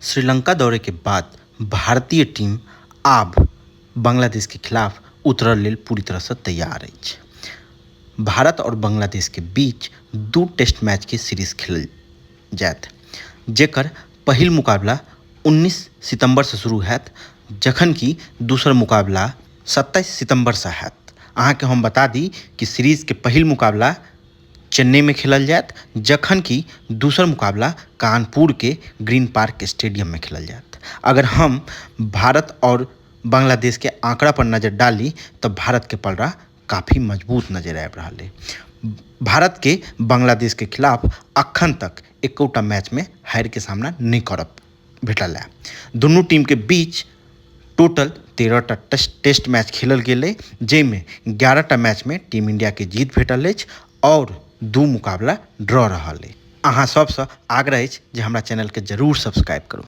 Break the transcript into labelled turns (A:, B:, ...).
A: श्रीलंका दौरे के बाद भारतीय टीम आब बांग्लादेश के खिलाफ उतरल लेल पूरी तरह से तैयार अछि। भारत और बांग्लादेश के बीच 2 टेस्ट मैच के सीरीज खेलल जायत, जेकर पहिल मुकाबला 19 सितंबर से शुरू हैत, जखन कि दूसर मुकाबला 27 सितंबर से हैत। अहाँ के हम बता दी कि सीरीज के पहिल मुकाबला चेन्नई में खेलल जायत, जखन कि दूसर मुकाबला कानपुर के ग्रीन पार्क स्टेडियम में खेलल जायत। अगर हम भारत और बांग्लादेश के आंकड़ा पर नज़र डाली तो भारत के पलड़ा काफ़ी मजबूत नजर आबि रहा है। भारत के बांग्लादेश के खिलाफ अखन तक एकोटा मैच में हार के सामना नहीं कर भेटल है। दुनू टीम के बीच टोटल 13टा टेस्ट मैच खेलल गेल, जैमें 11टा मैच में टीम इंडिया के जीत भेटल अछि और 2 मुकाबला ड्रॉ रहा है। अहाँ सबसे आग्रह अछि जे हमरा चैनल के जरूर सब्सक्राइब करू।